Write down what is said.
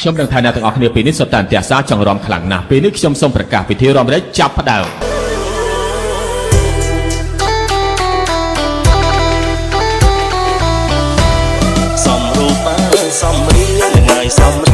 ខ្ញុំនឹងថាអ្នកទាំងអស់គ្នាពេលនេះសុទ្ធតែអន្ទះសារចង់រំខ្លាំងណាស់ពេលនេះខ្ញុំសូមប្រកាសពិធីរំលែកចាប់ផ្ដើមសំរូបសំរៀងថ្ងៃសំ